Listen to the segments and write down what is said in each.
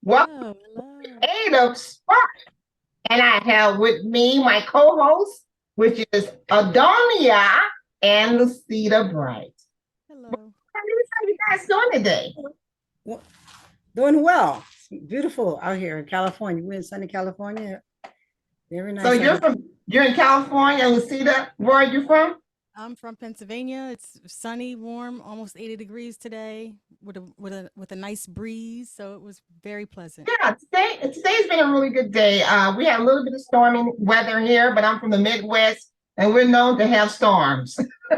Well, Hello, hello. creative spark. And I have with me my co-host, which is Adonia and Lucida Bright. Hello. How you guys doing today? Well, doing well. It's beautiful out here in California. We're in sunny California. Very So nice out here. you're in California, Lucida. Where are you from? I'm from Pennsylvania. It's sunny, warm, almost 80 degrees today with a nice breeze, so it was very pleasant. Yeah, today's been a really good day. We had a little bit of stormy weather here, but I'm from the Midwest, and we're known to have storms. We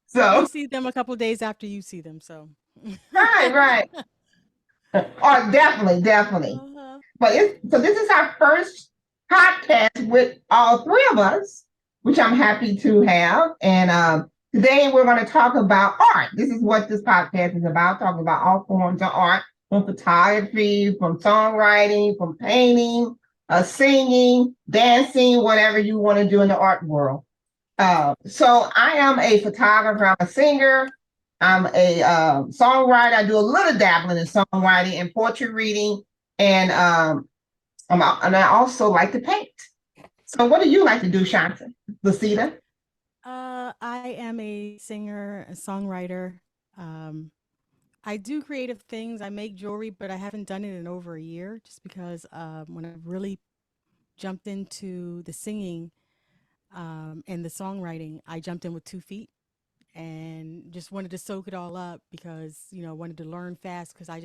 So, see them a couple days after you see them, so. right. Oh, definitely, definitely. Uh-huh. So this is our first podcast with all three of us, which I'm happy to have. And today we're going to talk about art. This is what this podcast is about, talking about all forms of art, from photography, from songwriting, from painting, singing, dancing, whatever you want to do in the art world. So I am a photographer, I'm a singer, I'm a songwriter. I do a little dabbling in songwriting and poetry reading, and and I also like to paint. So what do you like to do, Shanta? Lucida? I am a singer, a songwriter. Um, I do creative things. I make jewelry, but I haven't done it in over a year just because when I really jumped into the singing and the songwriting, I jumped in with 2 feet and just wanted to soak it all up because I wanted to learn fast because I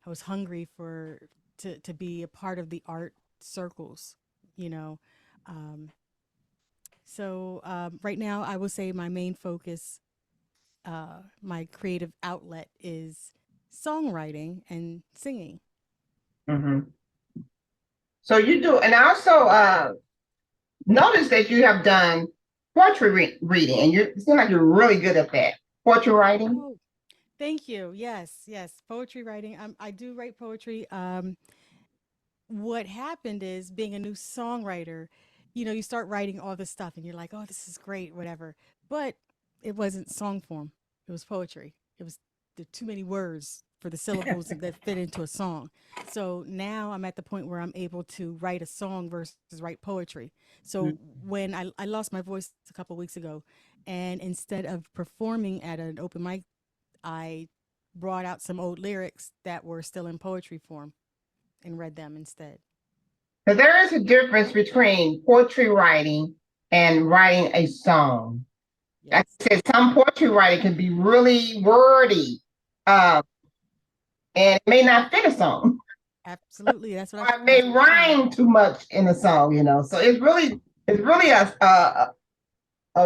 was hungry for to be a part of the art circles, you know. Um, right now, I will say my main focus, my creative outlet is songwriting and singing. Mm-hmm. So you do, and I also noticed that you have done poetry reading, and you seem like you're really good at that. Poetry writing. Oh, thank you. Yes, yes, poetry writing. I do write poetry. What happened is being a new songwriter, you start writing all this stuff and you're like, oh, this is great, whatever. But it wasn't song form, it was poetry. It was too many words for the syllables that fit into a song. So now I'm at the point where I'm able to write a song versus write poetry. So when I lost my voice a couple weeks ago, and instead of performing at an open mic, I brought out some old lyrics that were still in poetry form and read them instead. But there is a difference between poetry writing and writing a song. Like Yes. I said, some poetry writing can be really wordy, uh, and it may not fit a song. Absolutely. Or it That's may what I found. rhyme too much in a song. So it's really a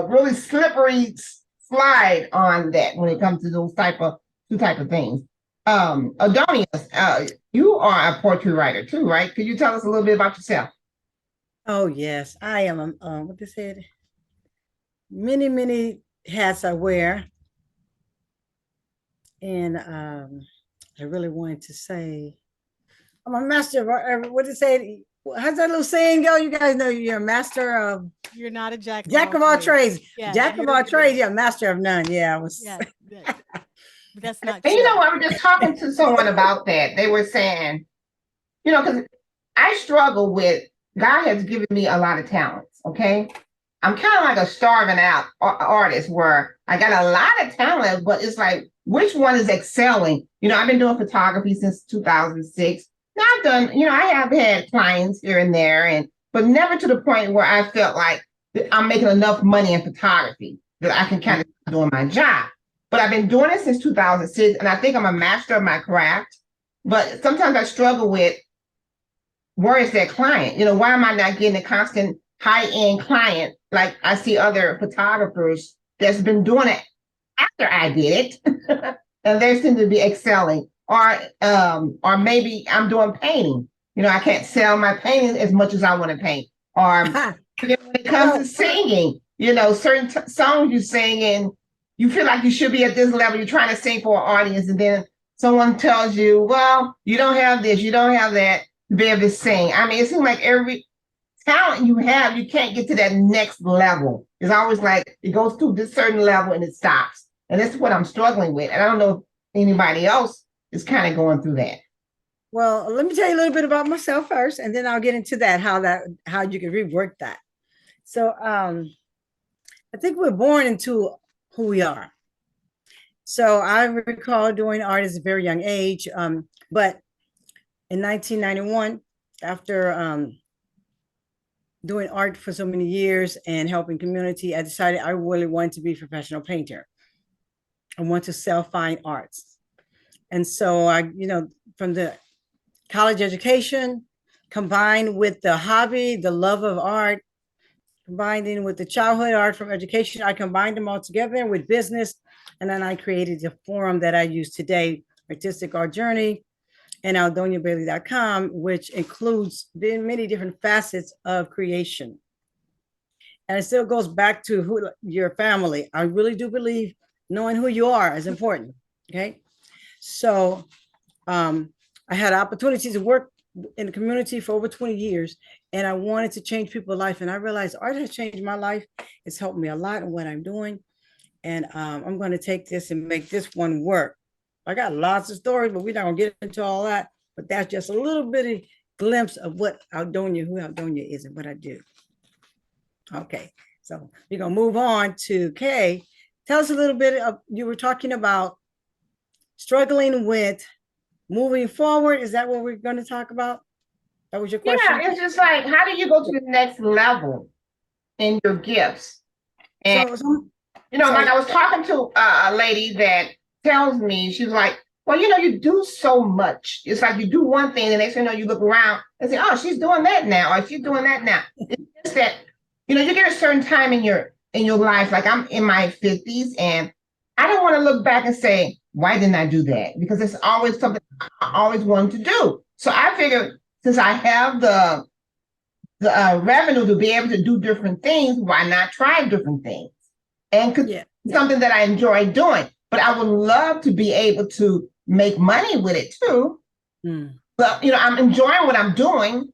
really slippery slide on that when it comes to those type of things. Adonius, you are a poetry writer too, right? Could you tell us a little bit about yourself? Oh yes, I am. What they said. Many hats I wear, and I really wanted to say I'm a master of what they say. How's that little saying go? You guys know you're a master of You're not a jack of jack all of all trades. trades. Yes, Jack of all trades, yeah, master of none. Yeah, I was. yes, but that's not And true. I was just talking to someone about that. They were saying, because I struggle with God has given me a lot of talents. Okay, I'm kind of like a starving out artist where I got a lot of talent, but it's like which one is excelling? I've been doing photography since 2006. Now I've done, I have had clients here and there, and but never to the point where I felt like I'm making enough money in photography that I can kind of doing my job. But I've been doing it since 2006, and I think I'm a master of my craft. But sometimes I struggle with where is that client? Why am I not getting a constant high end client like I see other photographers that's been doing it after I did it, and they seem to be excelling. Or maybe I'm doing painting. I can't sell my paintings as much as I want to paint. Or when it comes to Well, singing, certain songs you sing and you feel like you should be at this level. You're trying to sing for an audience, and then someone tells you, "Well, you don't have this, you don't have that to be able to sing." I mean, it seems like every talent you have, you can't get to that next level. It's always like it goes to this certain level and it stops. And that's what I'm struggling with. And I don't know if anybody else is kind of going through that. Well, let me tell you a little bit about myself first, and then I'll get into that, how you can rework that. So I think we're born into who we are. So I recall doing art at a very young age. But in 1991, after doing art for so many years and helping community, I decided I really wanted to be a professional painter. I want to sell fine arts. And so from the college education combined with the hobby, the love of art, combining with the childhood art from education, I combined them all together with business. And then I created the forum that I use today, Artistic Art Journey, and aldoniabailey.com, which includes many different facets of creation. And it still goes back to your family. I really do believe knowing who you are is important. Okay. So I had opportunities to work in the community for over 20 years, and I wanted to change people's life. And I realized art has changed my life. It's helped me a lot in what I'm doing. And I'm going to take this and make this one work. I got lots of stories, but we're not going to get into all that. But that's just a little bitty glimpse of who Aldonia is and what I do. Okay, so we're going to move on to Kay. Tell us a little bit of, you were talking about struggling with moving forward. Is that what we're going to talk about? That was your question? Yeah, it's just like, how do you go to the next level in your gifts? And like I was talking to a lady that tells me, she was like, well, you do so much. It's like you do one thing, the next thing you know, you look around and say, oh, she's doing that now, or she's doing that now. It's just that, you get a certain time in your life. Like I'm in my 50s, and I don't want to look back and say, why didn't I do that? Because it's always something I always wanted to do. So I figured, since I have the revenue to be able to do different things, why not try different things? And something that I enjoy doing. But I would love to be able to make money with it too. But I'm enjoying what I'm doing.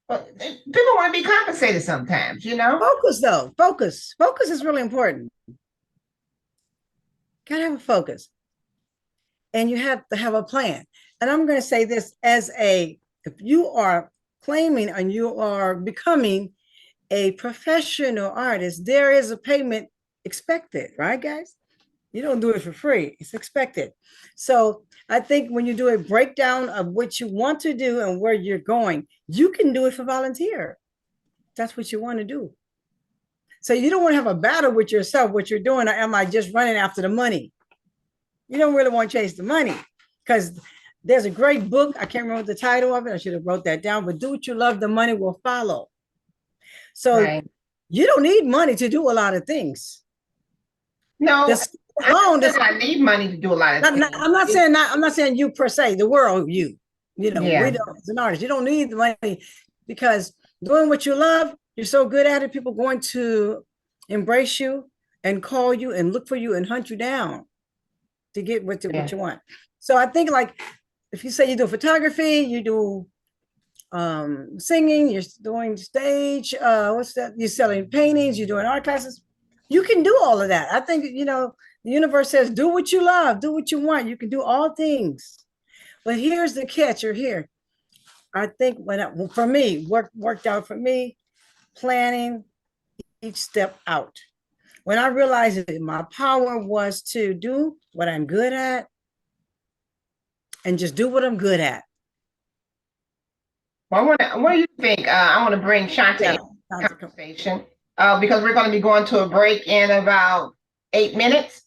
But people want to be compensated sometimes, Focus though. Focus is really important. Gotta have a focus. And you have to have a plan. And I'm going to say this if you are claiming and you are becoming a professional artist, there is a payment expected, right, guys? You don't do it for free. It's expected. So I think when you do a breakdown of what you want to do and where you're going, you can do it for volunteer. That's what you want to do. So you don't want to have a battle with yourself, what you're doing, or am I just running after the money? You don't really want to chase the money, because there's a great book. I can't remember the title of it. I should have wrote that down, but do what you love, the money will follow. So you don't need money to do a lot of things. No, I need money to do a lot of things. I'm not saying you per se, the world, we don't, as an artist, you don't need the money, because doing what you love, you're so good at it, people are going to embrace you and call you and look for you and hunt you down to get what you want. So I think, like, if you say you do photography, you do singing, you're doing stage, you're selling paintings, you're doing art classes, you can do all of that. I think, the universe says, do what you love, do what you want. You can do all things. But here's the catch, here. I think for me, worked out for me, planning each step out. When I realized that my power was to do what I'm good at and just do what I'm good at. Well, what do you think? I want to bring Shanta into the conversation because we're going to be going to a break in about 8 minutes.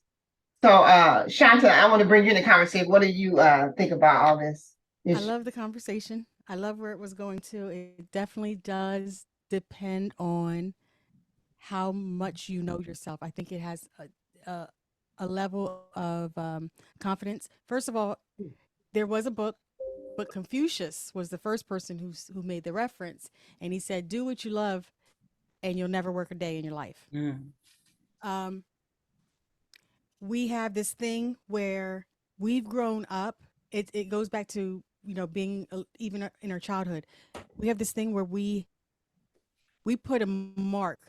So, Shanta, I want to bring you in the conversation. What do you think about all this? I love the conversation. I love where it was going to. It definitely does depend on how much you know yourself. I think it has a level of confidence. First of all, there was a book, but Confucius was the first person who made the reference, and he said, "Do what you love, and you'll never work a day in your life." We have this thing where we've grown up. It goes back to being even in our childhood. We have this thing where we put a mark.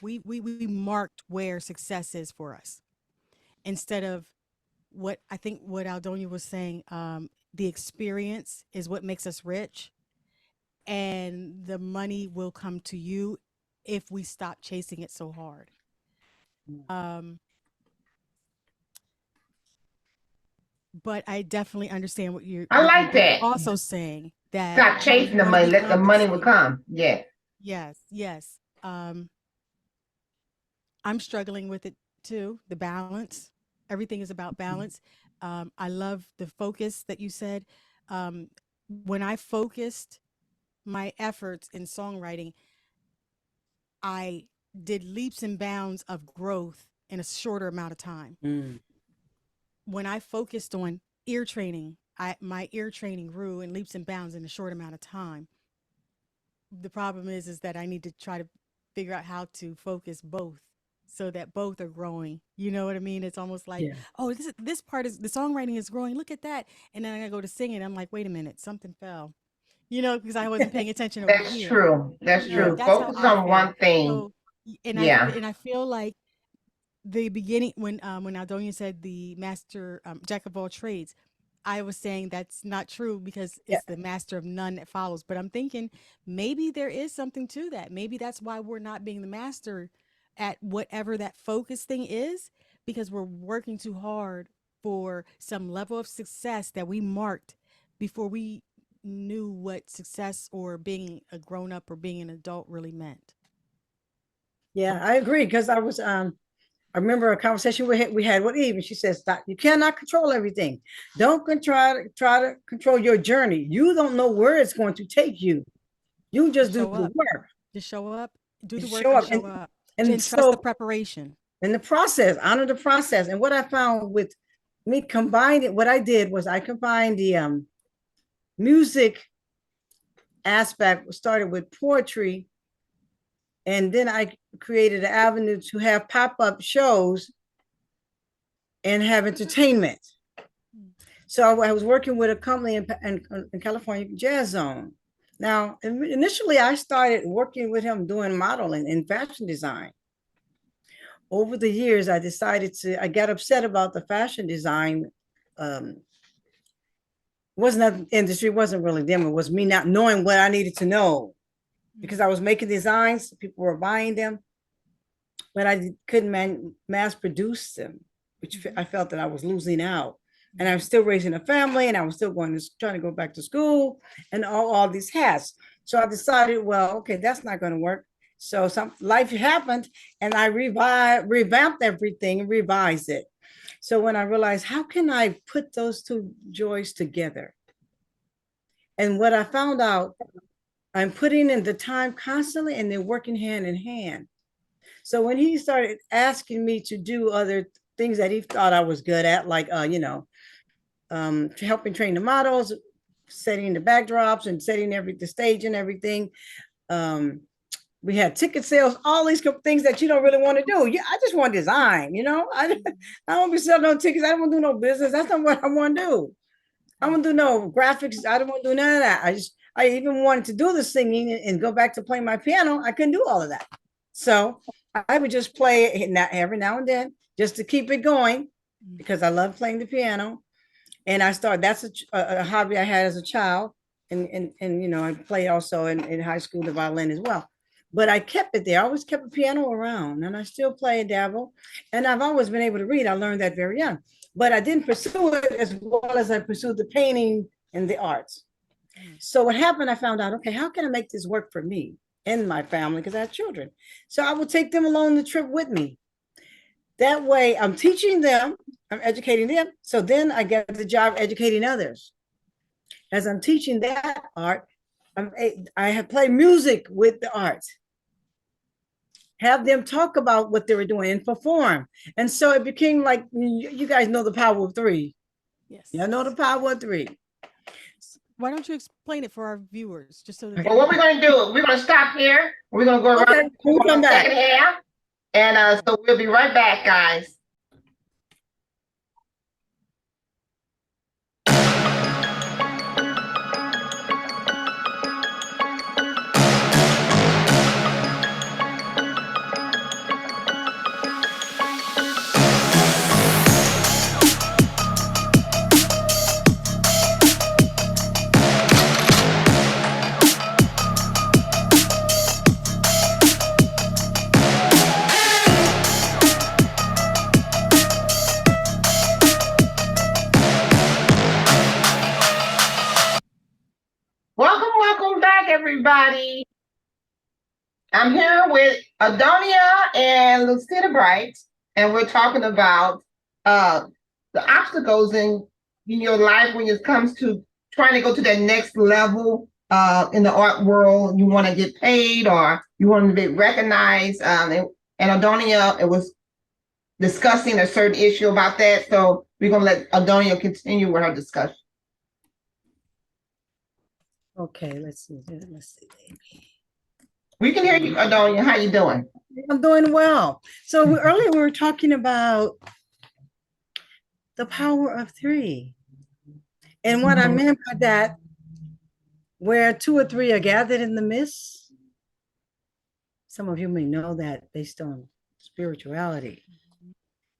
We marked where success is for us, instead of what I think what Aldonia was saying. the experience is what makes us rich, and the money will come to you if we stop chasing it so hard. Um, but I definitely understand what I you're like that. also saying, that Stop chasing the wanna money. be Let the money will compensated. come. Yeah. Yes, yes. I'm struggling with it too, the balance. Everything is about balance. I love the focus that you said. Um, when I focused my efforts in songwriting, I did leaps and bounds of growth in a shorter amount of time. Mm. When I focused on ear training, my ear training grew in leaps and bounds in a short amount of time. The problem is that I need to try to figure out how to focus both so that both are growing. You know what I mean? It's almost like, Yeah. oh, this part is, the songwriting is growing. Look at that. And then I go to sing it. I'm like, wait a minute, something fell. Because I wasn't paying attention over That's here. true. That's Yeah. true. That's how Focus I on feel. one thing. So, Yeah. and I feel like the beginning, when Aldonia said the master, jack of all trades, I was saying that's not true because Yeah. it's the master of none that follows. But I'm thinking maybe there is something to that. Maybe that's why we're not being the master at whatever that focus thing is, because we're working too hard for some level of success that we marked before we knew what success or being a grown up or being an adult really meant. Yeah, I agree because I remember a conversation we had with Eve, and she says, "Stop! You cannot control everything. Don't try to control your journey. You don't know where it's going to take you. You just Just do show the up. work, Just show up. Do the just work show and up, show up. and And trust the so preparation. in the process, honor the process. And what I found with me combining, what I did was I combined the music aspect. Started with poetry, and then I created an avenue to have pop-up shows and have entertainment. So I was working with a company in California, Jazz Zone. Now, initially, I started working with him doing modeling and fashion design. Over the years, I got upset about the fashion design. Wasn't that industry, wasn't really them. It was me not knowing what I needed to know because I was making designs, people were buying them, but I couldn't mass produce them, which I felt that I was losing out. And I was still raising a family, and I was still trying to go back to school, and all these hats. So I decided, well, okay, that's not going to work. So some life happened, and I revamped everything and revised it. So when I realized, how can I put those two joys together? And what I found out, I'm putting in the time constantly, and they're working hand in hand. So when he started asking me to do other things that he thought I was good at, like helping train the models, setting the backdrops, and setting the stage and everything. We had ticket sales, all these things that you don't really want to do. Yeah, I just want design, I don't be selling no tickets. I don't want to do no business. That's not what I want to do. I don't want to do no graphics. I don't want to do none of that. I even wanted to do the singing and go back to playing my piano. I couldn't do all of that. So I would just play it every now and then just to keep it going because I love playing the piano. And that's a hobby I had as a child. And I played also in high school, the violin as well. But I kept it there. I always kept a piano around, and I still play and dabble. And I've always been able to read. I learned that very young. But I didn't pursue it as well as I pursued the painting and the arts. So what happened, I found out, okay, how can I make this work for me and my family? Because I have children. So I would take them along the trip with me. That way I'm teaching them, I'm educating them. So then I get the job educating others. As I'm teaching that art, I have played music with the art. Have them talk about what they were doing and perform. And so it became like, you guys know the power of three. Yes. You know the power of three. Why don't you explain it for our viewers, just so that Well, what we're going to do, we're going to stop here. We're going to go Okay, around we'll come the back. second half. And so we'll be right back, guys. everybody. I'm here with Adonia and Lucina Bright, and we're talking about the obstacles in your life when it comes to trying to go to that next level in the art world. You want to get paid or you want to be recognized. And Adonia, it was discussing a certain issue about that. So we're going to let Adonia continue with her discussion. Okay, let's see. We can hear you, Adonia. How you doing? I'm doing well. So earlier we were talking about the power of three. And what I meant by that, where two or three are gathered in the midst, some of you may know that based on spirituality.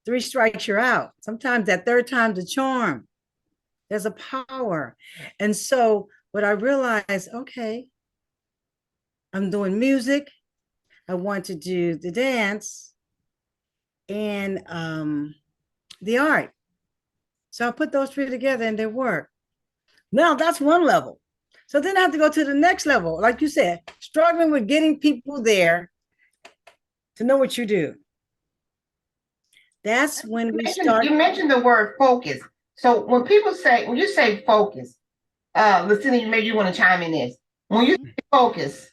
Three strikes, you're out. Sometimes that third time's a charm. There's a power. And so what I realized, okay, I'm doing music. I want to do the dance and the art. So I put those three together and they work. Now that's one level. So then I have to go to the next level. Like you said, struggling with getting people there to know what you do. That's when we start. You mentioned the word focus. So when you say focus, Lucina, maybe you want to chime in this. When you say focus,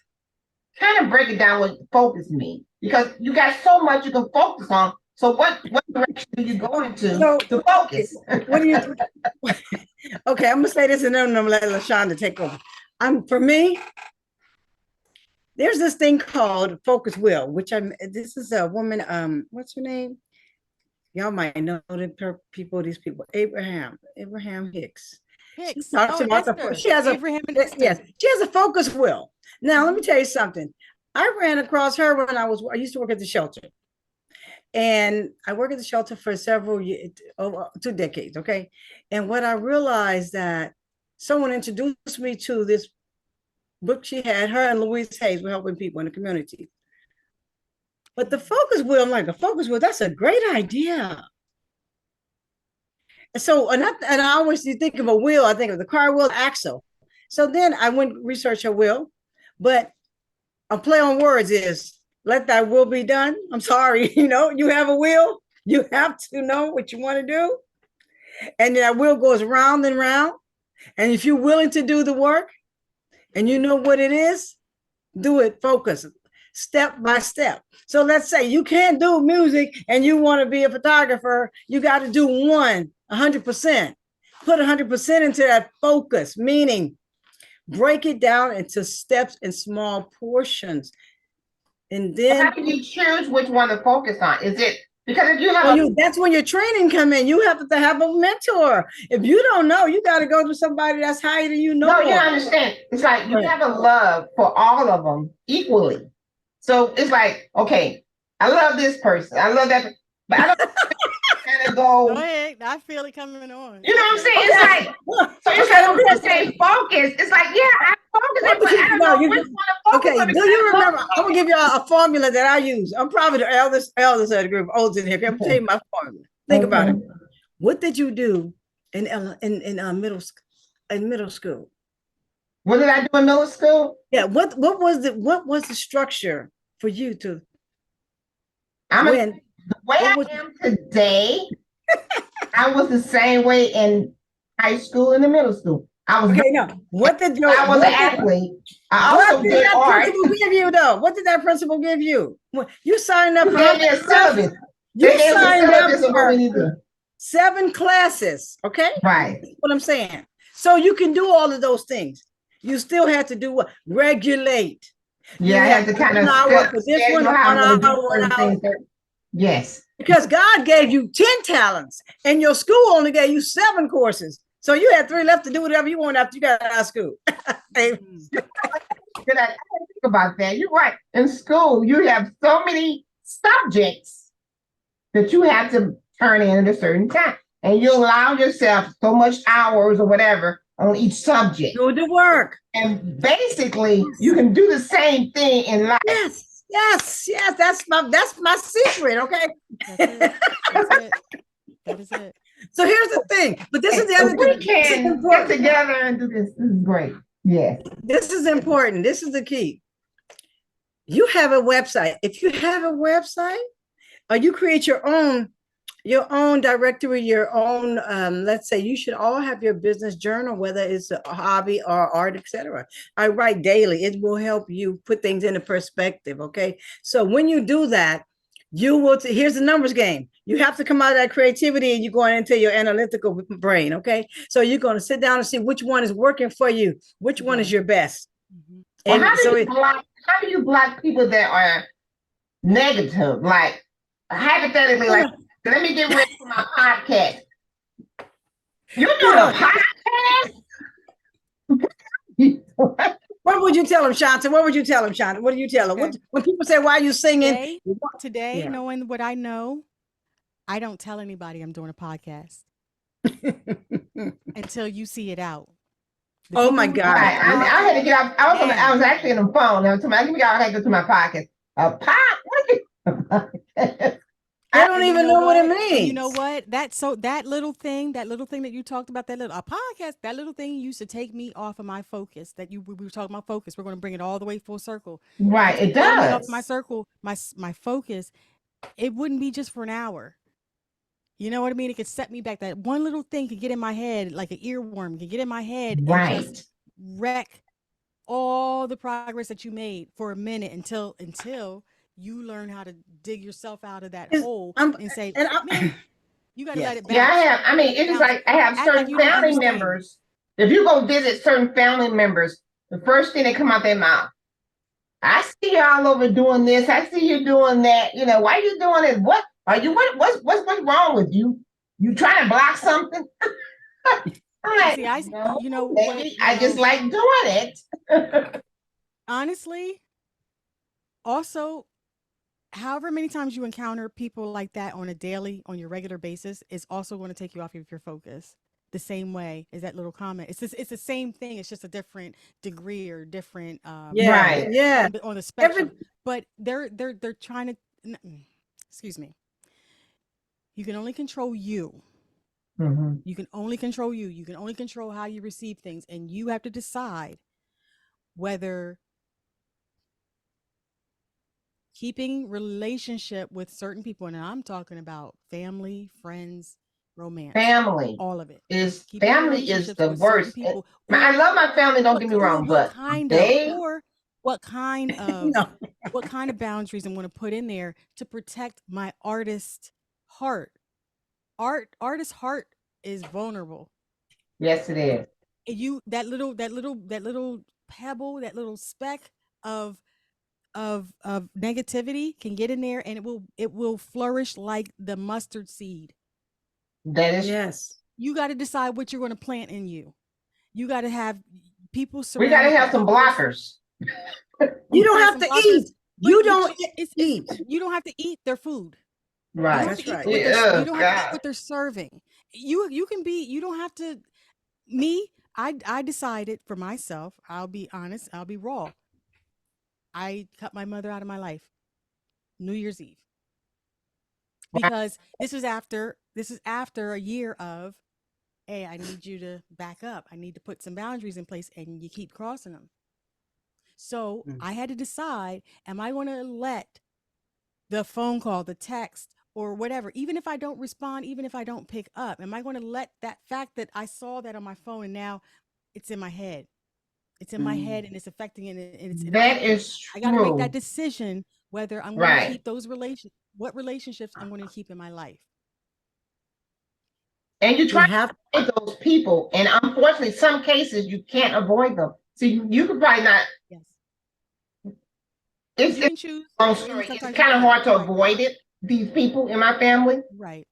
kind of break it down what focus means, because you got so much you can focus on. So what direction do you go into to focus? What do you? Okay, I'm gonna say this and then I'm gonna let LaShonda take over. For me, there's this thing called focus will, which this is a woman. What's her name? Y'all might know these people. Abraham Hicks. Hicks. She talks about she has Abraham and Esther. yes, she has a focus will. Now let me tell you something. I ran across her when I used to work at the shelter. And I worked at the shelter for several years, over 2 decades, okay? And what I realized that someone introduced me to this book she had, her and Louise Hayes were helping people in the community. But the focus wheel, I'm like, the focus wheel, that's a great idea. And so, and I always think of a wheel, I think of the car wheel, axle. So then I went research a wheel, but a play on words is, let that will be done. I'm sorry, you have a will, you have to know what you want to do. And that wheel goes round and round. And if you're willing to do the work and you know what it is, do it, focus, step by step. So let's say you can't do music and you want to be a photographer, you got to do 100%. Put 100% into that focus, meaning break it down into steps and small portions. And then how do you choose which one to focus on? Is it because if you have that's when your training come in. You have to have a mentor. If you don't know, you got to go to somebody that's higher than you know. No, you understand. It's like you have a love for all of them equally. So it's like, okay, I love this person. I love that, but I don't kind of go. Go ahead. I feel it coming on. You know what I'm saying? It's like, so it's like when you say focus, it's like, yeah, I focus, but I don't know which one to focus okay, on. do you remember? I'm gonna give you a formula that I use. I'm probably the eldest of the group, oldest in here. I'm tell you my formula. Think about it. What did you do in middle school? What did I do in middle school? Yeah. What was the structure for you to win? The way I am today, I was the same way in high school and in middle school. I was What did your I was an athlete. I also did art. Principal give you though? What did that principal give you? You signed up for a syllabus. You signed up for 7 classes. Okay, right. That's what I'm saying. So you can do all of those things. You still have to do what? Regulate. Yeah, I had to kind of one hour. Yes. Because God gave you 10 talents and your school only gave you 7 courses. So you had 3 left to do whatever you want after you got out of school. I think about that. You're right. In school, you have so many subjects that you have to turn in at a certain time. And you allow yourself so much hours or whatever on each subject. Do the work. And basically, you can do the same thing in life. Yes. That's my secret. Okay. That is it. So here's the thing. But this is the other thing. We can get together and do this. This is great. Yes. This is important. This is the key. You have a website. If you have a website, or you create your own directory, your own, let's say you should all have your business journal, whether it's a hobby or art, etc. I write daily. It will help you put things into perspective. Okay. So when you do that, you will, here's the numbers game. You have to come out of that creativity and you're going into your analytical brain. Okay. So you're going to sit down and see which one is working for you, which one is your best. Mhm. Well, And so how do you block people that are negative? Like hypothetically, like let me get ready for my podcast. You you doing know, a podcast? what would you tell them, Shanta? What would you tell them, Shanta? What do you tell them? Okay. When people say, why are you singing? Today, Yeah. knowing what I know, I don't tell anybody I'm doing a podcast until you see it out. The Oh people my who God. Right. I had to get off. I was actually in the phone. I was telling me, I had to go to my podcast. A pop? What is it? They don't And you even know know what it what? means. And you know what? That little thing that you talked about, a podcast, that little thing used to take me off of my focus. We were talking about focus. We're going to bring it all the way full circle. Right. It Pull me off does. my circle, my focus. It wouldn't be just for an hour. You know what I mean? It could set me back. That one little thing could get in my head, like an earworm, could get in my head and just Right. wreck all the progress that you made for a minute until you learn how to dig yourself out of that hole and say, man, you got to let it bounce. Yeah, I have. I mean, it is like I have Act like certain you don't family understand. members. If you go visit certain family members, the first thing that come out their mouth, I see you all over doing this. I see you doing that. You know, why are you doing it? What are you? What's wrong with you? You trying to block something? I'm like, See, no, you know maybe what, I just like doing it. honestly, also, however many times you encounter people like that on your regular basis, is also going to take you off of your focus. The same way as that little comment. It's the same thing. It's just a different degree or different Right. Yeah. on the spectrum. But they're trying to excuse me. You can only control you. Mm-hmm. You can only control you. You can only control how you receive things, and you have to decide whether keeping relationship with certain people, and I'm talking about family, friends, romance, Family all of it. Keeping family is the with certain worst. people. I love my family. Don't get me wrong, but what kind of boundaries I'm going to put in there to protect my artist heart. Artist heart is vulnerable. Yes, it is. And that little pebble, that little speck of negativity can get in there, and it will flourish like the mustard seed. That is. Yes. You got to decide what you're going to plant in you. You got to have people We got to have some blockers. You don't have to eat. You don't eat. You don't have to eat their food. Right. That's right. You don't have to eat what they're serving. You can be. You don't have to. Me, I decided for myself. I'll be honest. I'll be raw. I cut my mother out of my life New Year's Eve, because this is after a year of, hey, I need you to back up. I need to put some boundaries in place, and you keep crossing them. So I had to decide, am I going to let the phone call, the text, or whatever, even if I don't respond, even if I don't pick up, am I going to let that fact that I saw that on my phone and now it's in my head? It's in my head and it's affecting it. That is true. I got to make that decision whether I'm going to keep those what relationships I'm going to keep in my life. And you try to avoid those people. And unfortunately, some cases you can't avoid them. So you could probably not. Yes. It's kind of hard to avoid it. These people in my family. Right.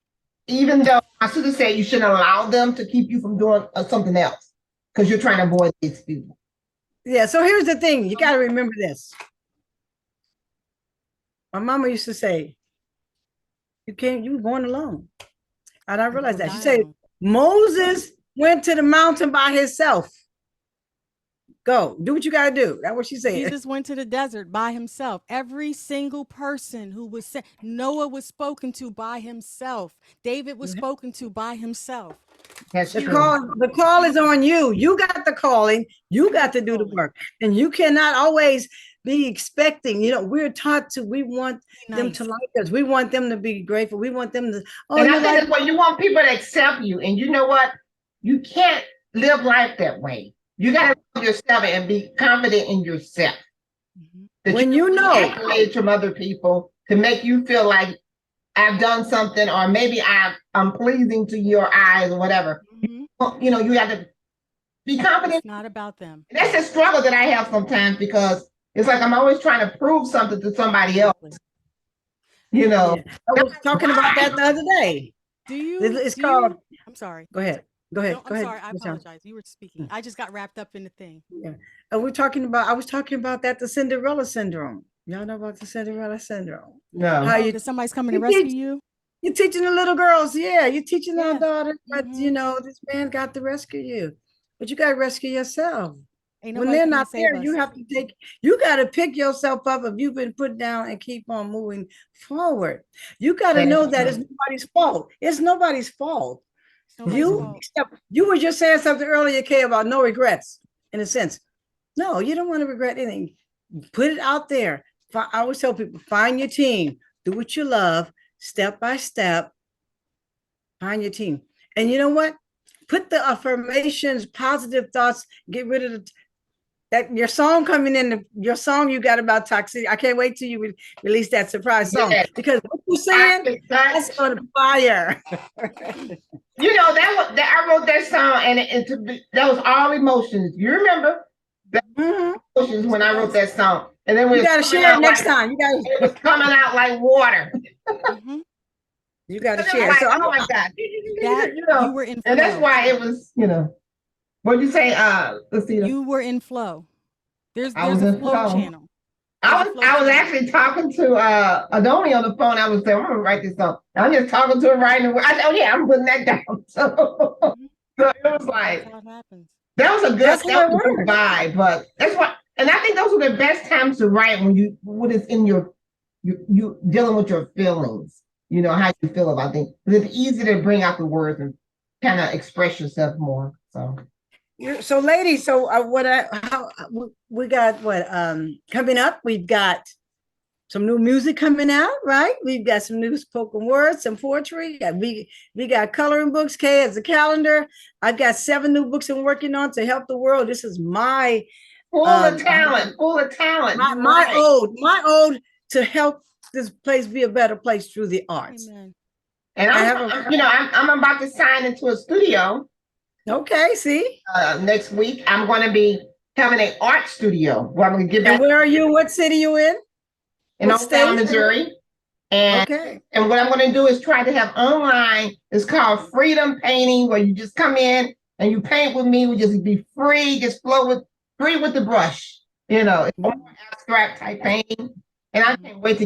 Even though I should have said you shouldn't allow them to keep you from doing something else because you're trying to avoid these people. Yeah. So here's the thing. You got to remember this. My mama used to say, you going alone. And I realized that. She said, Moses went to the mountain by himself. Go do what you got to do. That's what she said. Jesus went to the desert by himself. Every single person who was sent, Noah was spoken to by himself. David was spoken to by himself. That's The true. call is on you. You got the calling. You got to do the calling. work, and you cannot always be expecting. We're taught to. We want them Nice. to like us. We want them to be grateful. We want them to. Oh, And you I think like it's when you want people to accept you. And you know what? You can't live life that way. You got to love yourself and be confident in yourself. Mhm. That when you you know. accolades from other people to make you feel like I've done something, or maybe I'm pleasing to your eyes or whatever. Mhm. You know, you have to be confident. It's not about them. That's a struggle that I have sometimes, because it's like I'm always trying to prove something to somebody else. Exactly. You know, Yeah. I was talking about that the other day. Do you? It's do called. you? I'm sorry. Go ahead. Go ahead. No, Go I'm ahead. sorry. I Miss Young. apologize. You were speaking. I just got wrapped up in the thing. Yeah. And we're talking about. I was talking about that the Cinderella syndrome. Y'all know about the Cinderella syndrome? no. How Oh, you that somebody's coming to you rescue teach you? you're teaching the little girls. Yeah, you're teaching our Yeah. daughters, but Mhm. this man got to rescue you. But you got to rescue yourself. Ain't When nobody they're coming not to save there, you us. have to you got to pick yourself up if you've been put down and keep on moving forward. You got to That is know that it's true. nobody's fault. It's nobody's fault. It's nobody's Mhm. fault. You were just saying something earlier, Kay, about no regrets, in a sense. No, you don't want to regret anything. Put it out there. I always tell people, find your team, do what you love, step by step, find your team. And you know what? Put the affirmations, positive thoughts, get rid of that your song coming in, your song you got about toxicity. I can't wait till you release that surprise song, Yes. because what you're saying, that's on fire. You know, I wrote that song, and that was all emotions. You remember Mhm. emotions when I wrote that song, and then You got to share it next time. it was coming out like water. Mhm. You got to It was share. like, So oh my God, That you you know, were in and that's flow. why it was, what you say, Lucita? You were in flow. There's I was a in flow flow. channel. There's a flow I was channel. actually talking to Adoni on the phone. I was saying, I'm gonna write this song. I'm just talking to her writing. I said, oh yeah, I'm putting that down. Mhm. So it was That's like, how it happens. that was a that's how it good works. vibe. But that's what, and I think those are the best times to write, when it's in you dealing with your feelings. You know how you feel about things. It's easy to bring out the words and kind of express yourself more. So So ladies, so we got what coming up? We've got some new music coming out, right? We've got some new spoken words, some poetry. We got coloring books. Kay as a calendar. I've got 7 new books I'm working on to help the world. This is my full of talent, full of talent. my ode to help this place be a better place through the arts. Amen. And I'm about to sign into a studio Okay, see. next week. I'm going to be having an art studio where I'm going to give And back where are you? What city you in? in What Old Town, state? Missouri. And Okay. and what I'm going to do is try to have online. It's called Freedom Painting, where you just come in and you paint with me. We just be free, just free with the brush. It's more abstract type painting. And I can't wait to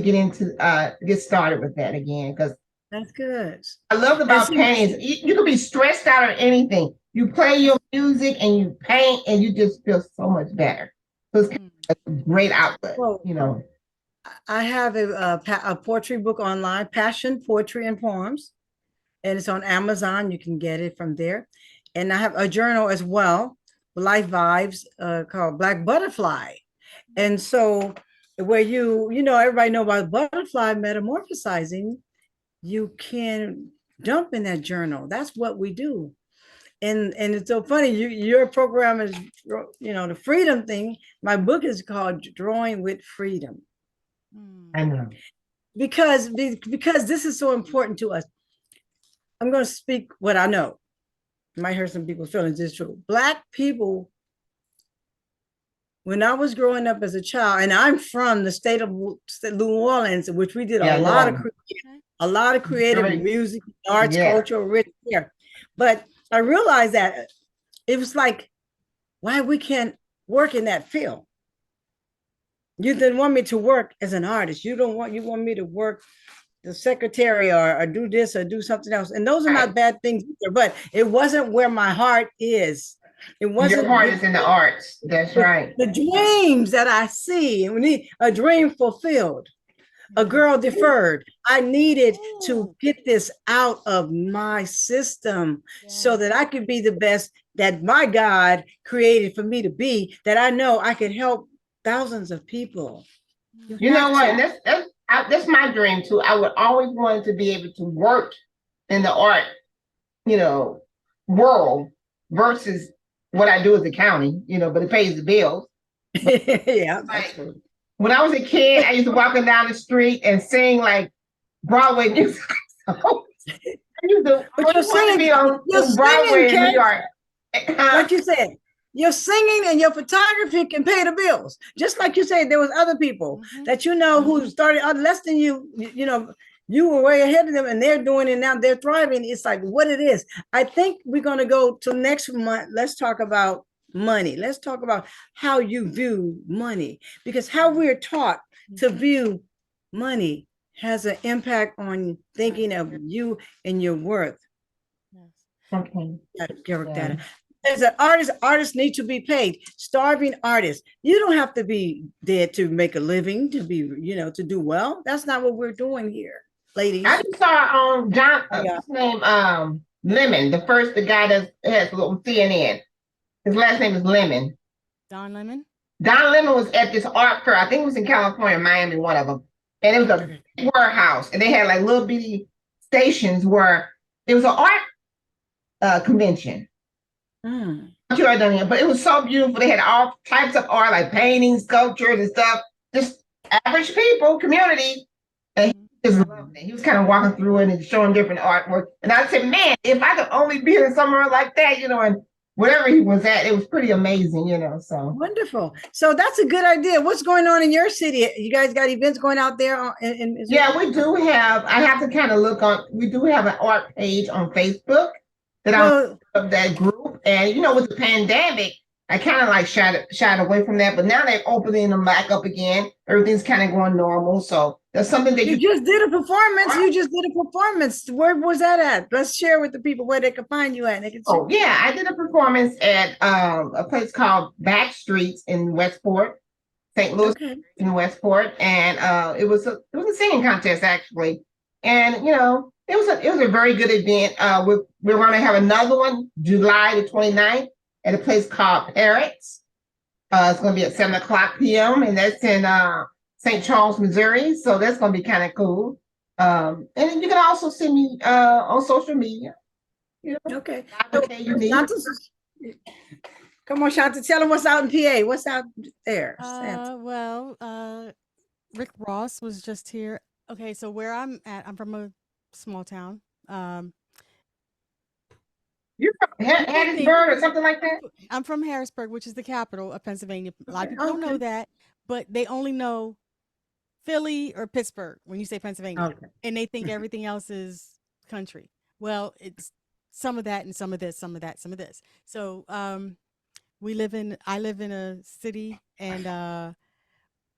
get started with that again, because That's good. I love And about see, painting is you can be stressed out or anything. You play your music and you paint and you just feel so much better. So it's kind of a great outlet, well, I have a poetry book online, Passion, Poetry, and Poems, and it's on Amazon. You can get it from there. And I have a journal as well, Life Vibes, called Black Butterfly. And so, where everybody know about butterfly metamorphosizing, you can dump in that journal. That's what we do. And it's so funny. Your program is, the freedom thing. My book is called Drawing with Freedom. I know. Because this is so important to us. I'm going to speak what I know. You might hurt some people's feelings. It's true. Black people, when I was growing up as a child, and I'm from the state of New Orleans, which we did a lot of creative music, arts, culture, written here. But I realized that it was like, why we can't work in that field? You didn't want me to work as an artist. You want me to work the secretary or do this or do something else. And those are not bad things either, but it wasn't where my heart is. It Your wasn't heart is in the arts. That's right. the dreams that I see, and we need a dream fulfilled. A girl deferred. I needed to Ooh, get this out of my system so yes. that I could be the best that my God created for me to be, that I know I could help thousands of people. You You have know what? to. And that's my dream too. I would always want to be able to work in the art, you know, world versus what I do as accounting, but it pays the bills. Yeah, that's Like true. when I was a kid, I used to walking down the street and sing like Broadway music. I used to But always want to be you're on singing, Broadway in New Kat. York. Huh? Like you said, your singing and your photography can pay the bills. Just like you said, there was other people Mm-hmm. that who started out less than you. You were way ahead of them, and they're doing it now. They're thriving. It's like what it is. I think we're going to go to next month. Let's talk about money. Let's talk about how you view money, because how we're taught to view money has an impact on thinking of you and your worth. Yes. Okay. Data. As an artist, artists need to be paid. Starving artists. You don't have to be dead to make a living, to be, to do well. That's not what we're doing here, ladies. I just saw John, Yeah. his name Lemon, the guy that has little CNN. His last name is Lemon. Don Lemon. Don Lemon was at this art fair. I think it was in California, Miami, one of them. And it was a big warehouse, and they had like little bitty stations where it was an art convention. Mm. But it was so beautiful. They had all types of art, like paintings, sculptures, and stuff. Just average people, community. And he just loved it. He was kind of walking through it and showing different artwork. And I said, man, if I could only be in somewhere like that, and wherever he was at, it was pretty amazing, so. Wonderful. So that's a good idea. What's going on in your city? You guys got events going out there? Yeah, we do have, I have to kind of look on, we do have an art page on Facebook that I'm of that group. And, with the pandemic, I kind of like shied away from that, but now they're opening them back up again. Everything's kind of going normal. So that's something that you just did a performance. You just did a performance. Where was that at? Let's share with the people where they can find you at. And they can Oh, yeah, I did a performance at a place called Back Streets in Westport, St. Louis in Westport, and it was a singing contest actually, and it was a very good event. We're going to have another one July the 29th at a place called Parrots. It's going to be at 7:00 p.m. and that's in St. Charles, Missouri. So that's going to be kind of cool. And you can also see me on social media. Okay. You Come on, Shanta, tell them what's out in PA. What's out there? Rick Ross was just here. Okay, so where I'm at, I'm from a small town. You're from Harrisburg or something like that? I'm from Harrisburg, which is the capital of Pennsylvania. A lot of people don't know that, but they only know Philly or Pittsburgh when you say Pennsylvania, and they think everything else is country. Well, it's some of that and some of this, some of that, some of this. So I live in a city, and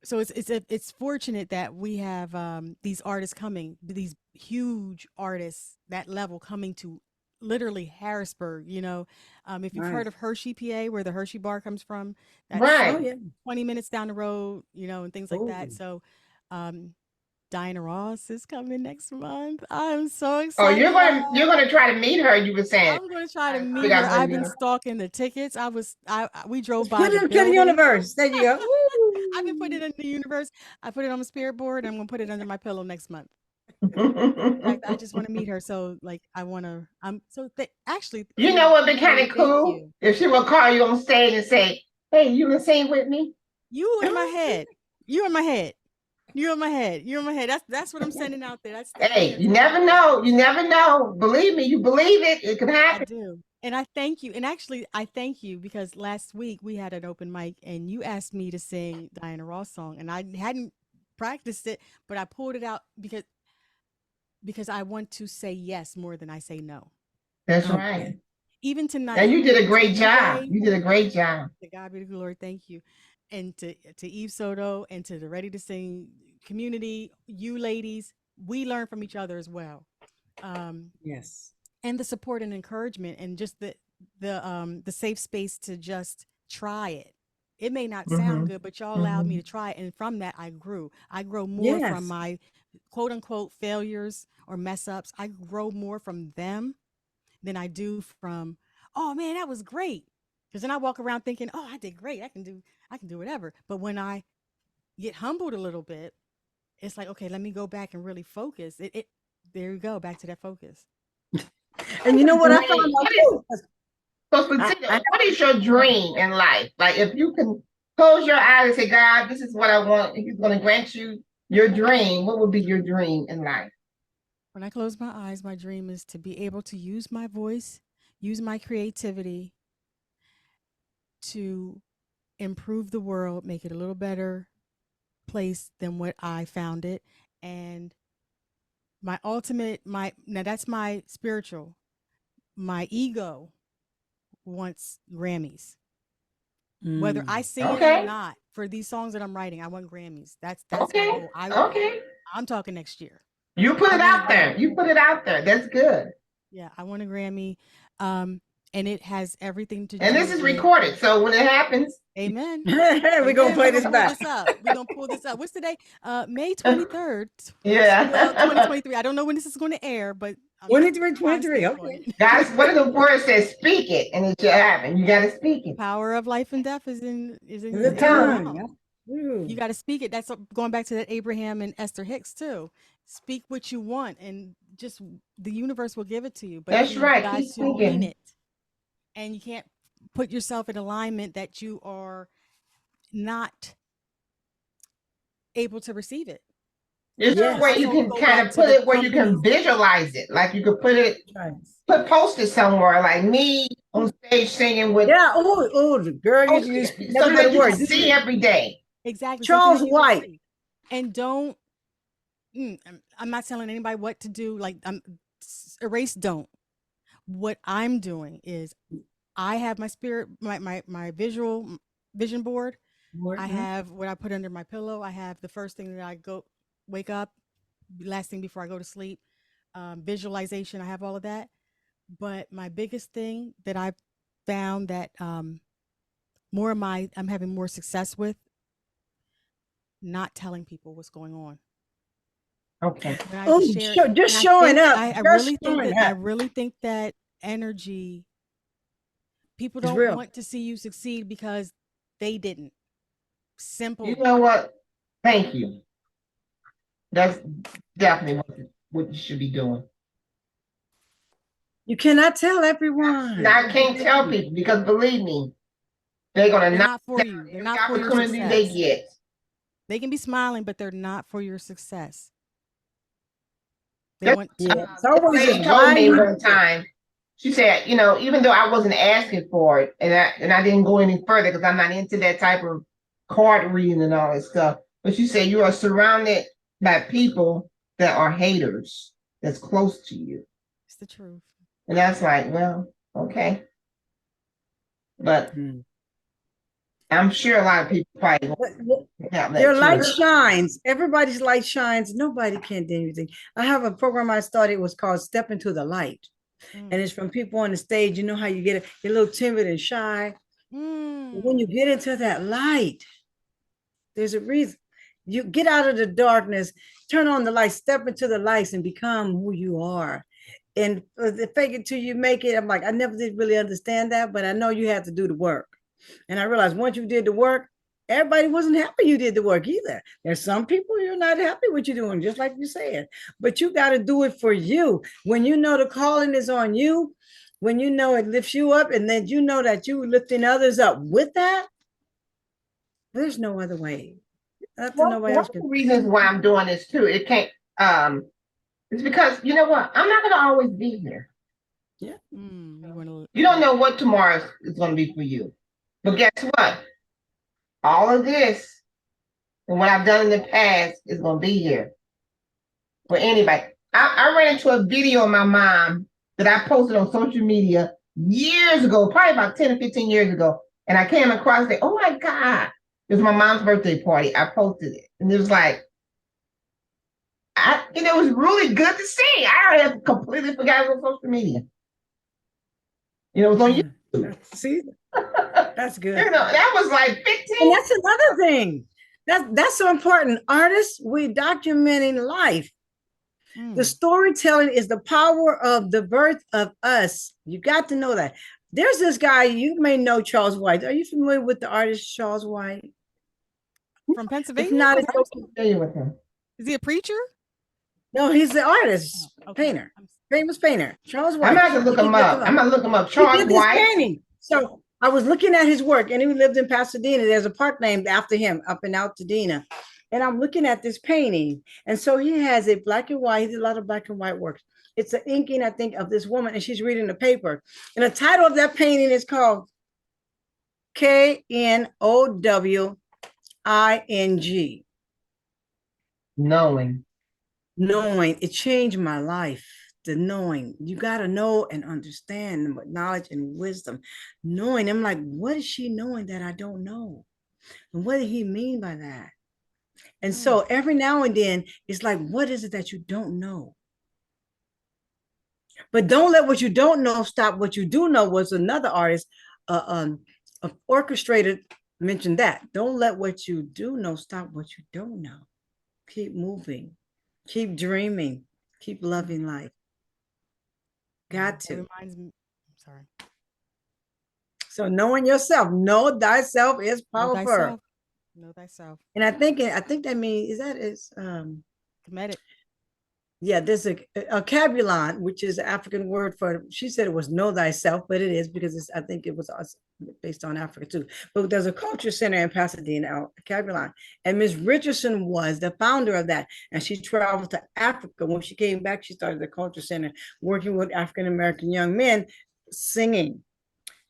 so it's fortunate that we have these artists coming, these huge artists that level coming to literally Harrisburg. If you've heard of Hershey, PA, where the Hershey bar comes from, that's 20 minutes down the road, and things like that. So Diana Ross is coming next month. I'm so excited. Oh, you're gonna try to meet her. You were saying I'm gonna try to meet her. I've been stalking the tickets. We drove by. Put it into the universe. There you go. I've been putting it in the universe. I put it on my spirit board. I'm gonna put it under my pillow next month. I just want to meet her. So I want to. Actually. You know what would be kind of cool if she would call you on stage and say, "Hey, you gonna sing with me?" You in my head. You in my head. You're in my head. You're in my head. That's what I'm sending out there. Hey, you never know. You never know. Believe me, you believe it. It can happen. I do. And I thank you. And actually, I thank you because last week we had an open mic and you asked me to sing Diana Ross song. And I hadn't practiced it, but I pulled it out because I want to say yes more than I say no. That's right. Even tonight. And you did a great job. You did a great job. To God be the glory. Thank you. And to Eve Soto and to the Ready to Sing community, you ladies, we learn from each other as well. Yes. And the support and encouragement and just the safe space to just try it. It may not sound Mhm. good, but y'all allowed me Mhm. to try it. And from that, I grew. I grow more from Yes. my quote unquote failures or mess ups. I grow more from them than I do from, oh man, that was great. Because then I walk around thinking, oh, I did great. I can do whatever. But when I get humbled a little bit, it's like, okay, let me go back and really focus. There you go, back to that focus. And you know what I found Dream. out What is too? so I, specific? I, What is your dream in life? Like if you can close your eyes and say, God, this is what I want, and He's going to grant you your dream, what would be your dream in life? When I close my eyes, my dream is to be able to use my voice, use my creativity to improve the world, make it a little better place than what I found it. And my ultimate, my now that's my spiritual. My ego wants Grammys. Whether I mm, sing it or Okay. not, for these songs that I'm writing, I want Grammys. That's my Okay. goal. Okay. I'm talking next year. You put I it want a out there. Grammy. You put it out there. That's good. Yeah, I want a Grammy. Um, and it has everything to And this do is with recorded. So when it happens, Amen. we're gonna Amen. We're play gonna this pull back. this up. We're gonna pull this up. What's today? May 23rd. Well, yeah. 2023. I don't know when this is going to air, but I'm 23, time 23. stamp on Okay. it. Guys, one of the words says speak it and it should happen. You gotta speak it. Power of life and death The The is in your tongue. tongue. mouth. You Ooh. got to speak it. That's going back to that Abraham and Esther Hicks too. Speak what you want, and just the universe will give it to you. But That's you right. got Keep to mean speaking. it, and you can't put yourself in alignment that you are not able to receive it. There's a So I way Yes. you can go kind back of to put the it where you can companies. visualize it. Like you could put it, Right. put posters somewhere, like me on stage singing with Yeah. Oh, the girl you use so every other that you can word. see every day. Exactly, something Charles that you can White. see. And don't I'm not telling anybody what to do. Like erase don't. What I'm doing is I have my spirit, my visual vision board. I Mhm. have what I put under my pillow. I have the first thing that I go wake up, last thing before I go to sleep. Visualization. I have all of that. But my biggest thing that I've found that I'm having more success with not telling people what's going on. Okay. When I Oh, just share it, and just showing up. Just showing I up really think that energy, people is don't real. want to see you succeed because they didn't. You Simple. know what? Thank you. That's definitely what you should be doing. You cannot tell Now everyone. I can't tell people because believe me, they're gonna They're knock not for down you. They're every not for your opportunity they success. get. They can be smiling, but they're not for your success. They That's, want Yeah. to. It's always lady just told why me you one do it. time. She said, even though I wasn't asking for it, and I didn't go any further because I'm not into that type of card reading and all that stuff. But she said you are surrounded by people that are haters that's close to you, It's the truth. and that's like, well, okay, but Hmm. I'm sure a lot of people probably won't But have your that light too. shines. Everybody's light shines. Nobody can do anything. I have a program I started. It was called Step Into the Light. And Mm. it's from people on the stage. You know how you get it, you're a little timid and shy. But when you Mm. get into that light, there's a reason. You get out of the darkness, turn on the light, step into the lights, and become who you are. And the fake it till you make it. I'm like, I never did really understand that, but I know you have to do the work. And I realized once you did the work, everybody wasn't happy you did the work either. There's some people you're not happy what you're doing, just like you said. But you got to do it for you. When you know the calling is on you, when you know it lifts you up, and then you know that you lifting others up with that, there's no other way. Nothing Well, nobody one else of can. the reasons why I'm doing this too, it can't. It's because you know what? I'm not gonna always be here. Yeah. You want to? You don't know what tomorrow is going to be for you. But guess what? All of this and what I've done in the past is going to be here for anybody. I ran into a video of my mom that I posted on social media years ago, probably about 10 or 15 years ago. And I came across it. Oh my God. It was my mom's birthday party. I posted it. And it was like, it was really good to see. I had completely forgot it was on social media. You know, it was on YouTube. See, that's good. You know, that was like 15. And that's another thing. That's so important. Artists, we documenting life. The storytelling is the power of the birth of us. You got to know that. There's this guy, you may know Charles White. Are you familiar with the artist Charles White? From If Pennsylvania? not, I'm familiar with him. Is he a preacher? no, he's the artist, Oh, okay. painter, famous painter, Charles I'm White. gonna have to look You him can up. I'm gonna look him up. He Charles did this White. painting. So I was looking at his work, and he lived in Pasadena. There's a park named after him up in Altadena. And I'm looking at this painting. And so he has it black and white. He did a lot of black and white work. It's an inking, I think, of this woman, and she's reading the paper. And the title of that painting is called Knowing. Knowing. Knowing. It changed my life. The knowing. You got to know and understand knowledge and wisdom. Knowing. I'm like, what is she knowing that I don't know? And what did he mean by that? And so every now and then, it's like, what is it that you don't know? But don't let what you don't know stop what you do know. Was another artist, orchestrated, mentioned that. Don't let what you do know stop what you don't know. Keep moving, keep dreaming, keep loving life. Got That to. reminds me. I'm sorry. So knowing yourself, know thyself is Know powerful. thyself. Know thyself. And I think that means is Comedic. yeah, there's a cabulon, which is an African word for, she said it was know thyself, but it is because I think it was based on Africa too. But there's a culture center in Pasadena, cabulon. And Ms. Richardson was the founder of that. And she traveled to Africa. When she came back, she started the culture center working with African-American young men, singing,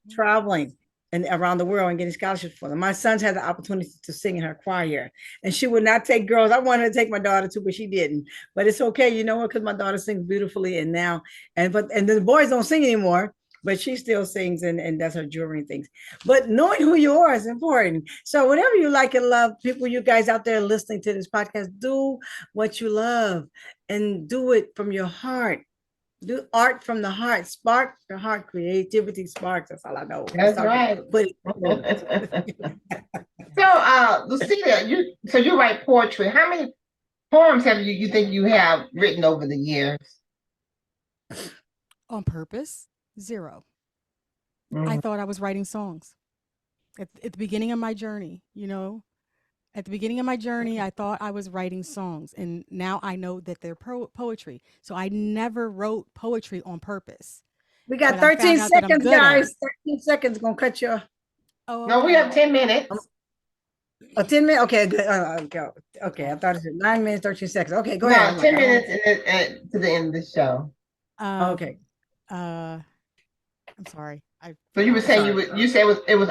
traveling, and around the world and getting scholarships for them. My sons had the opportunity to sing in her choir, and she would not take girls. I wanted to take my daughter too, but she didn't. But it's okay, you know what? Because my daughter sings beautifully, and now and the boys don't sing anymore, but she still sings, and that's her jewelry and things. But knowing who you are is important. So whatever you like and love, people, you guys out there listening to this podcast, do what you love and do it from your heart. Do art from the heart, spark the heart, creativity sparks. That's all I know. That's right. So, Lucia, you write poetry. How many poems have you think you have written over the years? On purpose, 0. I thought I was writing songs at the beginning of my journey. You know, at the beginning of my journey, I thought I was writing songs, and now I know that they're poetry. So I never wrote poetry on purpose. We got But I 13 found out that I'm seconds, good at guys. it. 13 seconds gonna cut you. Oh, No, we okay. have 10 minutes. Oh, 10 minutes. Okay, good. Okay, I thought it was 9 minutes, 13 seconds. Okay, go No, ahead. 10 minutes to the end of the show. Okay. I'm sorry. So you were saying you said it was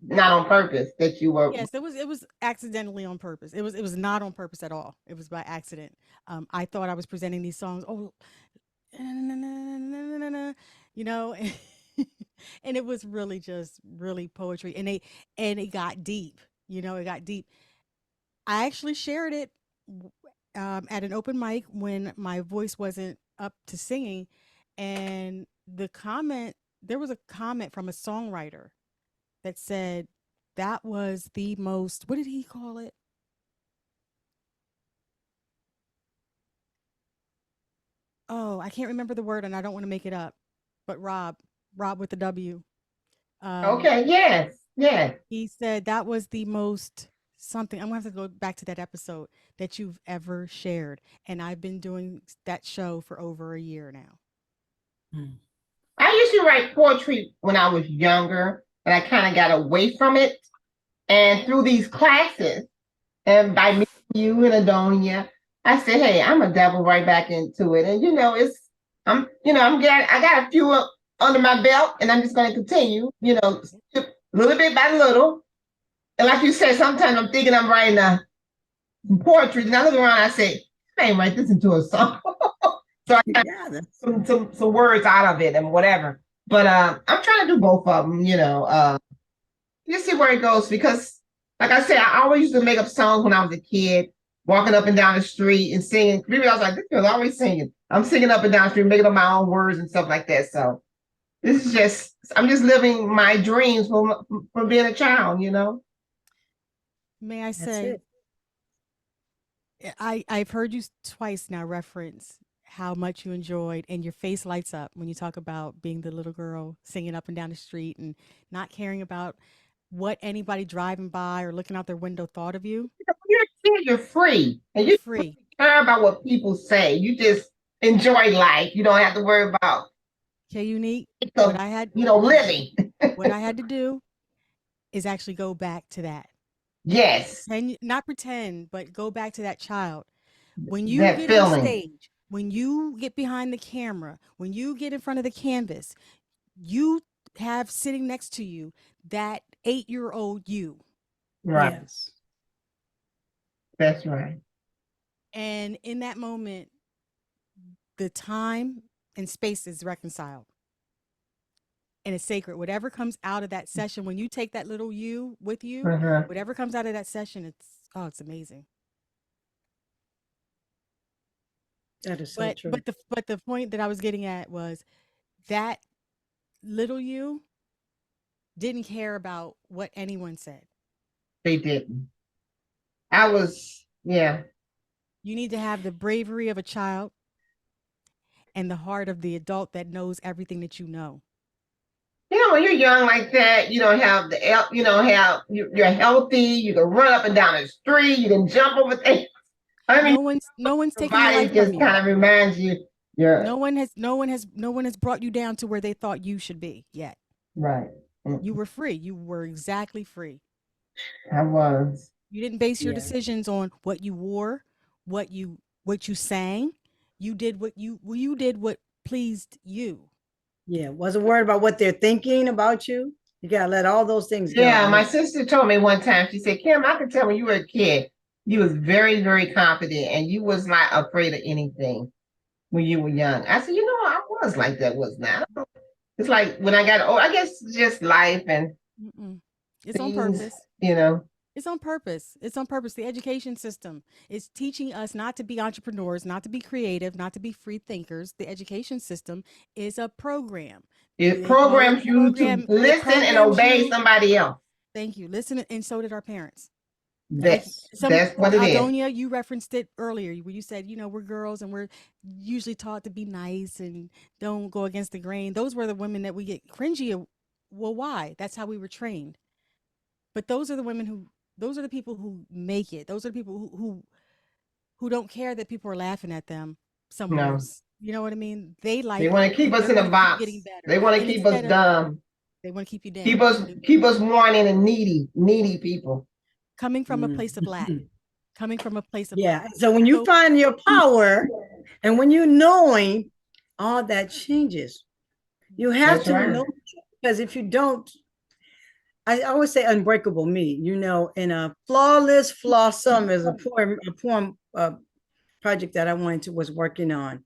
not on purpose that you were. Yes, it was accidentally on purpose. It was not on purpose at all. It was by accident. I thought I was presenting these songs. Oh, you know, and it was really just really poetry, and it got deep. You know, it got deep. I actually shared it at an open mic when my voice wasn't up to singing, and there was a comment from a songwriter that said that was the most, what did he call it? Oh, I can't remember the word, and I don't want to make it up. But Rob with the W. Okay, yes. He said that was the most something. I'm gonna have to go back to that episode that you've ever shared. And I've been doing that show for over a year now. I used to write poetry when I was younger, and I kind of got away from it. And through these classes, and by meeting you and Adonia, I said, "Hey, I'm a devil right back into it." And I got a few under my belt, and I'm just going to continue, little bit by little. And like you said, sometimes I'm thinking I'm writing some poetry, and I look around, and I say, "I ain't write this into a song." So I got some words out of it and whatever. But I'm trying to do both of them, You see where it goes, because like I said, I always used to make up songs when I was a kid, walking up and down the street and singing. People, I was like, this girl's always singing. I'm singing up and down the street, making up my own words and stuff like that. So This is just, I'm just living my dreams from being a child, you know? May I That's say, it. I've heard you twice now reference how much you enjoyed, and your face lights up when you talk about being the little girl singing up and down the street and not caring about what anybody driving by or looking out their window thought of you. When you're a kid, you're free. And You're you free. don't care about what people say. You just enjoy life. You don't have to worry about Okay, Unique. What the, I had, living. what I had to do is actually go back to that. Yes, Not pretend, but go back to that child. When you that get on feeling. stage, when you get behind the camera, when you get in front of the canvas, you have sitting next to you that 8-year-old you. Right. Yes. That's right. And in that moment, the time and space is reconciled and it's sacred. Whatever comes out of that session, when you take that little you with you, Uh-huh. whatever comes out of that session, it's amazing. That is so But true. but the point that I was getting at was that little you didn't care about what anyone said. They didn't. I was, yeah. You need to have the bravery of a child and the heart of the adult that knows everything that you know. You know, when you're young like that, you don't have you're healthy. You can run up and down the street. You can jump over things. I mean, No one's your taking your body life from just you. kind of reminds you. You're No one has brought you down to where they thought you should be yet. right. You were free. You were exactly free. I was. You didn't base your Yeah. decisions on what you wore, what you sang. You did what pleased you. Yeah. Wasn't worried about what they're thinking about you. You gotta let all those things go. Yeah, my sister told me one time. She said, "Kim, I could tell when you were a kid, you was very, very confident, and you was not afraid of anything when you were young." I said, "You know, I was like that, wasn't I?" It's like when I got old, I guess just life and Mm-mm. It's on things, purpose. you know. It's on purpose. It's on purpose. The education system is teaching us not to be entrepreneurs, not to be creative, not to be free thinkers. The education system is a program. It They call it programs you to it listen and programs obey you. somebody else. Thank you. Listen, and so did our parents. Like Yes. That's what it is. Aldonia, you referenced it earlier where you said, we're girls and we're usually taught to be nice and don't go against the grain. Those were the women that we get cringy. Well, why? That's how we were trained. But those are the people who make it. Those are the people who don't care that people are laughing at them somewhere No, else. You know what I mean? They they like want it to keep and us they in a want to keep getting box. better. They want to And keep us instead of dumb. they want to keep you Keep down. us keep us whining and needy people. Coming from a place of lack. Mhm. Coming from a place of Yeah. lack. So when you So find your power and when you knowing, all that changes. You have That's to right. know, because if you don't, I always say unbreakable me, in a flawless flossom is a poem project that I was working on.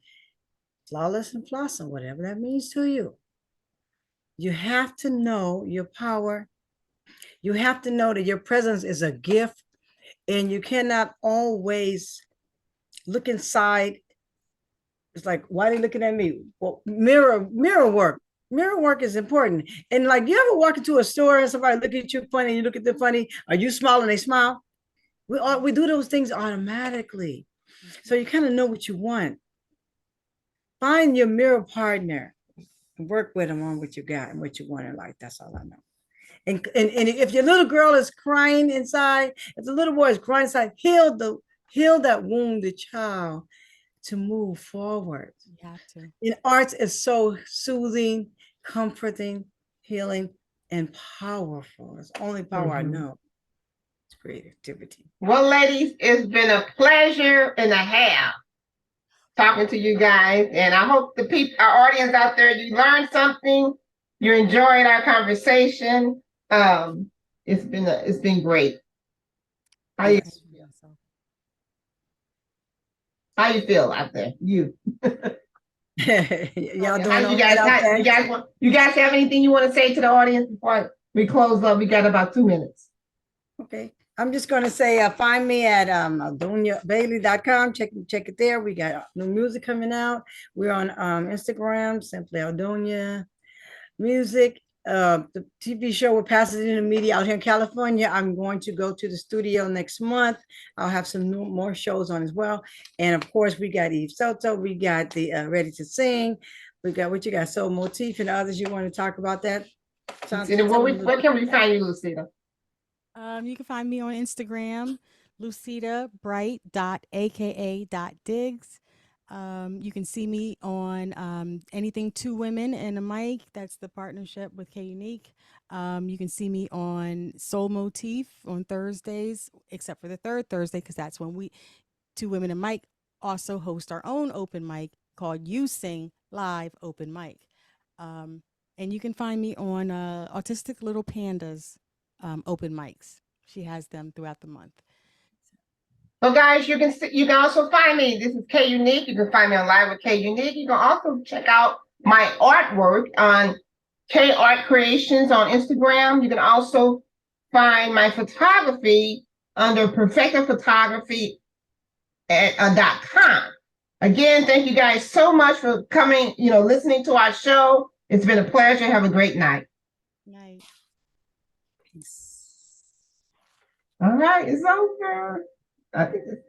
Flawless and flossom, whatever that means to you. You have to know your power. You have to know that your presence is a gift, and you cannot always look inside. It's like, why are they looking at me? Well, mirror work. Mirror work is important. And like, you ever walk into a store and somebody look at you funny, and you look at them funny? Are you smile and they smile? We do those things automatically. So you kind of know what you want. Find your mirror partner and work with them on what you got and what you want in life. That's all I know. And if your little girl is crying inside, if the little boy is crying inside, heal that wounded child to move forward. you have to. And arts is so soothing, comforting, healing, and powerful. It's the only power I know. It's creativity. Well, ladies, it's been a pleasure and a half talking to you guys, and I hope our audience out there, you learned something. You enjoyed our conversation. It's been great. How you Yes. how you feel out there? You. Y'all How doing you all guys? right out there? You guys have anything you want to say to the audience before we close up? We got about 2 minutes. Okay. I'm just going to say, find me at aldoniabailey.com. Check it there. We got new music coming out. We're on Instagram, simply Aldonia. music, the TV show with Pasadena Media out here in California. I'm going to go to the studio next month. I'll have some more shows on as well. And of course, we got Eve Soto. We got the Ready to Sing. We got what you got, Soul Motif and others. You want to talk about that? Lucida, where can we find you, Lucida? You can find me on Instagram, lucidabright.aka.diggs. You can see me on anything Two Women and a Mic. That's the partnership with K Unique. You can see me on Soul Motif on Thursdays, except for the third Thursday, because that's when we, Two Women and Mic, also host our own open mic called You Sing Live Open Mic. And you can find me on Autistic Little Pandas open mics. She has them throughout the month. So guys, you can also find me. This is K Unique. You can find me on Live with K Unique. You can also check out my artwork on K Art Creations on Instagram. You can also find my photography under Perfecta Photography at .com. Again, thank you guys so much for coming, listening to our show. It's been a pleasure. Have a great night. Night. Peace. All right, it's over. I think it's